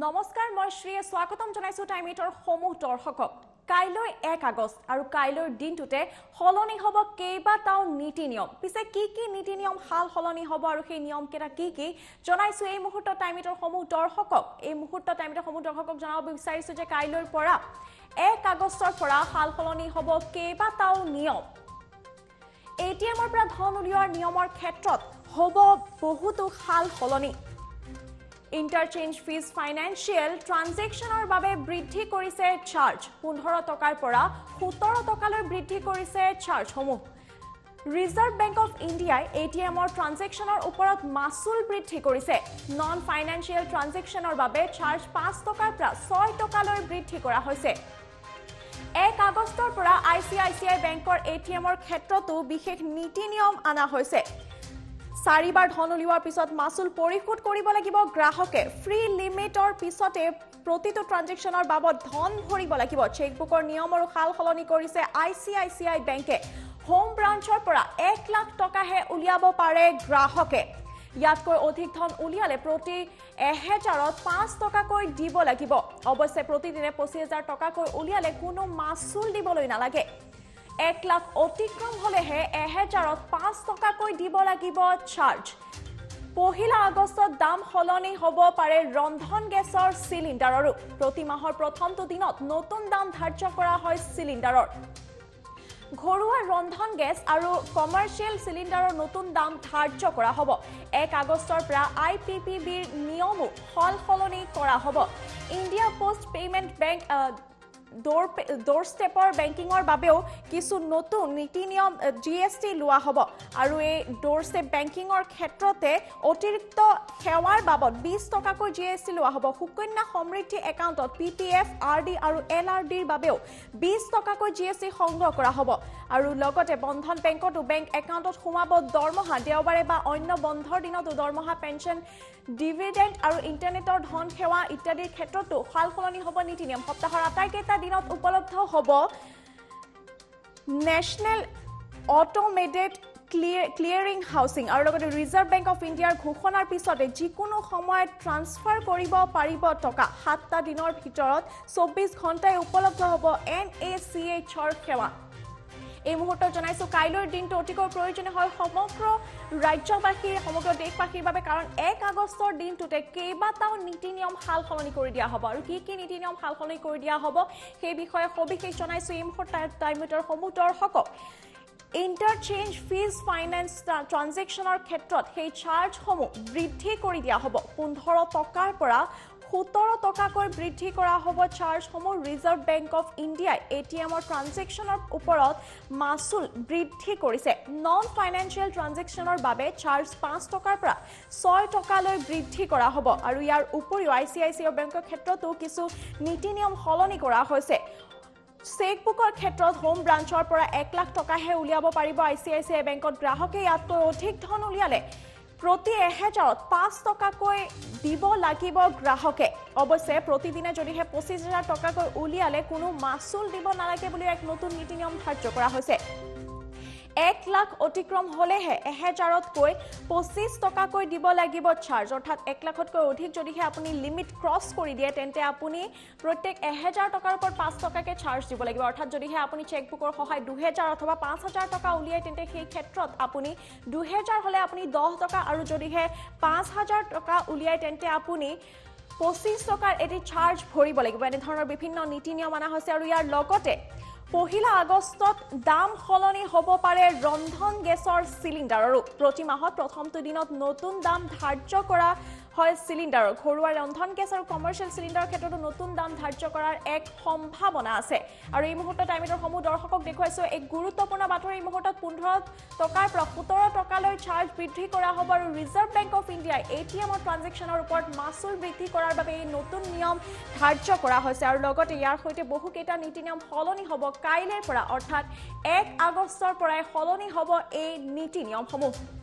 নমস্কাৰ মই শ্ৰীয়ে স্বাগতম জনাইছো টাইমিটৰ সমূহ দৰ্শকক কাইলৈ 1 আগষ্ট আৰু কাইলৈৰ দিনটোতে হলনি হ'ব কেইবাটাও নীতি নিয়ম পিছে কি নীতি নিয়ম হাল হলনি হ'ব আৰু সেই নিয়ম কেটা কি জনাইছো এই মুহূৰ্তত টাইমিটৰ সমূহ দৰ্শকক জনাব বিচাৰিছো যে কাইলৈৰ পৰা 1 আগষ্টৰ পৰা হাল হলনি হ'ব কেইবাটাও নিয়ম এটিএমৰ পৰা ধন উলিওৱাৰ নিয়মৰ ক্ষেত্ৰত হ'ব বহুতো হাল হলনি Interchange fees financial transactioner বাবে বৃদ্ধি কৰিছে চাৰ্জ 15 টকাৰ পৰা 17 টকালৈ বৃদ্ধি কৰিছে চাৰ্জ সমূহ Reserve Bank of India ATMৰ ট্ৰানজেকচনৰ ওপৰত মাসুল বৃদ্ধি কৰিছে নন ফাইনান্সিয়েল ট্ৰানজেকচনৰ বাবে চাৰ্জ 5 টকাৰ পৰা 6 টকালৈ বৃদ্ধি কৰা হৈছে 1 আগষ্টৰ পৰা ICICI বেংকৰ ATMৰ ক্ষেত্ৰতো বিশেষ নীতি নিয়ম আনা হৈছে চাৰিবাৰ ধন উলিওৱাৰ পিছত মাসুল পৰিশোধ কৰিব লাগিব গ্ৰাহকে ফ্ৰী লিমিটৰ পিছতে প্ৰতিটো ট্ৰানজেকচনৰ বাবদ ধন ভৰিব লাগিব চেকবুকৰ নিয়ম আৰু হাল হলনি কৰিছে ICICI বেংকে হোম ব্ৰাঞ্চৰ পৰা 1 লাখ টকাহে উলিয়াব পাৰে গ্ৰাহকে ইয়াতকৈ অধিক ধন উলিয়ালে প্ৰতি 1000ত 5 টকাকৈ দিব লাগিব অৱশ্যে প্ৰতিদিনে 25000 টকাকৈ উলিয়ালে কোনো মাসুল দিবলৈ নালাগে 1 লাখ অতিক্ৰম হলেহে 1000ত 5 টকাকৈ দিব লাগিব চাৰ্জ পহিলা আগষ্টত দাম হলনি হ'ব পাৰে ৰন্ধন গেছৰ সিলিন্ডাৰৰো প্ৰতি মাহৰ প্ৰথমটো দিনত নতুন দাম ধাৰ্য কৰা হয় সিলিন্ডাৰৰ ঘৰুৱা ৰন্ধন গেছ আৰু কমাৰ্শিয়েল সিলিন্ডাৰৰ নতুন দাম ধাৰ্য কৰা হ'ব 1 আগষ্টৰ পৰা IPPBৰ নিয়মো হলনি কৰা হ'ব ইণ্ডিয়া পোষ্ট পেমেন্ট বেংক ডোৰ ষ্টেপৰ বেংকিংৰ বাবেও কিছু নতুন নীতি নিয়ম GST লোৱা হ'ব আৰু এই ডোৰ ষ্টেপ বেংকিংৰ ক্ষেত্ৰতে অতিৰিক্ত সেৱাৰ বাবদ 20 টকাকৈ GST লোৱা হ'ব সুকন্যা সমৃদ্ধি একাউণ্টত PPF RD আৰু LRDৰ বাবেও 20 টকাকৈ GST সংগ্ৰহ কৰা হ'ব আৰু লগতে বন্ধন বেংকতো বেংক একাউণ্টত সোমাব দৰমহা দেওবাৰে বা অন্য বন্ধৰ দিনতো দৰমহা পেনশন ডিভিডেন্ড আৰু ইন্টাৰনেটৰ ধন সেৱা ইত্যাদিৰ ক্ষেত্ৰতো হাল হলনি হ'ব নীতি নিয়ম সপ্তাহৰ আটাইকেইটা দিনত উপলব্ধ হ'ব নেশনেল অটোমেটেড ক্লিয়াৰিং হাউচিং আৰু লগতে ৰিজাৰ্ভ বেংক অফ ইণ্ডিয়াৰ ঘোষণাৰ পিছতে যিকোনো সময়ত ট্ৰান্সফাৰ কৰিব পাৰিব টকা 7টা দিনৰ ভিতৰত 24 ঘণ্টাই উপলব্ধ হ'ব NACHৰ সেৱা এই মুহূৰ্তত জনাইছো কাইলৈৰ দিনটো অতিকৈ প্ৰয়োজনীয় হয় সমগ্ৰ ৰাজ্যবাসীৰ সমগ্ৰ দেশবাসীৰ বাবে কাৰণ 1 আগষ্টৰ দিনটোতে কেইবাটাও নীতি নিয়ম হাল হলনি কৰি দিয়া হ'ব আৰু কি নীতি নিয়ম হাল হলনি কৰি দিয়া হ'ব সেই বিষয়ে সবিশেষ জনাইছো এই মুহূৰ্তত টাইমিটৰ সমূহ দৰ্শকক Interchange fees finance transactioner ক্ষেত্ৰত সেই চাৰ্জ সমূহ বৃদ্ধি কৰি দিয়া হ'ব 15 টকাৰ পৰা 17 টকাকৈ বৃদ্ধি কৰা হ'ব চাৰ্জ সমূহ ৰিজাৰ্ভ বেংক অফ ইণ্ডিয়া ATMৰ ট্ৰানজেকচনৰ ওপৰত মাসুল বৃদ্ধি কৰিছে নন ফাইনান্সিয়েল ট্ৰানজেকচনৰ বাবে চাৰ্জ 5 টকাৰ পৰা 6 টকালৈ বৃদ্ধি কৰা হ'ব আৰু ইয়াৰ উপৰিও ICICI বেংকৰ ক্ষেত্ৰতো কিছু নীতি নিয়ম হলনি কৰা হৈছে চেকবুকৰ ক্ষেত্ৰত হোম ব্ৰাঞ্চৰ পৰা 1 লাখ টকাহে উলিয়াব পাৰিব ICICI বেংকত গ্ৰাহকে ইয়াতকৈ অধিক ধন উলিয়ালে প্ৰতি 1000ত 5 টকাকৈ দিব লাগিব গ্ৰাহকে অৱশ্যে প্ৰতিদিনে যদিহে 25000 টকাকৈ উলিয়ালে কোনো মাসুল দিব নালাগে বুলি এক নতুন নীতি নিয়ম ধাৰ্য কৰা হৈছে 1 লাখ অতিক্ৰম হলেহে 1000তকৈ 25 টকাকৈ দিব লাগিব চাৰ্জ অৰ্থাৎ 1 লাখতকৈ অধিক যদিহে আপুনি লিমিট ক্ৰছ কৰি দিয়ে তেন্তে আপুনি প্ৰত্যেক 1000 টকাৰ ওপৰত 5 টকাকৈ চাৰ্জ দিব লাগিব অৰ্থাৎ যদিহে আপুনি চেকবুকৰ সহায় 2000 অথবা 5000 টকা উলিয়াই তেন্তে সেই ক্ষেত্ৰত আপুনি 2000 হলে আপুনি 10 টকা আৰু যদিহে 5000 টকা উলিয়াই তেন্তে আপুনি 25 টকাৰ এটি চাৰ্জ ভৰিব লাগিব এনে ধৰণৰ বিভিন্ন নীতি নিয়ম আনা হৈছে আৰু ইয়াৰ লগতে পহিলা আগষ্টত দাম হলনি হ'ব পাৰে ৰন্ধন গেছৰ সিলিন্ডাৰৰো প্ৰতি মাহত প্ৰথমটো দিনত নতুন দাম ধাৰ্য কৰা হয় সিলিন্ডাৰৰ ঘৰুৱা ৰন্ধন গেছ আৰু কমাৰ্শিয়েল সিলিন্ডাৰৰ ক্ষেত্ৰতো নতুন দাম ধাৰ্য কৰাৰ এক সম্ভাৱনা আছে আৰু এই মুহূৰ্তত টাইমিটৰ সমূহ দৰ্শকক দেখুৱাইছো এক গুৰুত্বপূৰ্ণ বাতৰি এই মুহূৰ্তত 15 টকাৰ পৰা 17 টকালৈ চাৰ্জ বৃদ্ধি কৰা হ'ব আৰু ৰিজাৰ্ভ বেংক অফ ইণ্ডিয়া ATMৰ ট্ৰানজেকচনৰ ওপৰত মাসুল বৃদ্ধি কৰাৰ বাবে এই নতুন নিয়ম ধাৰ্য কৰা হৈছে আৰু লগতে ইয়াৰ সৈতে বহুকেইটা নীতি নিয়ম হলনি হ'ব কাইলৈৰ পৰা অৰ্থাৎ 1 আগষ্টৰ পৰাই হলনি হ'ব এই নীতি নিয়মসমূহ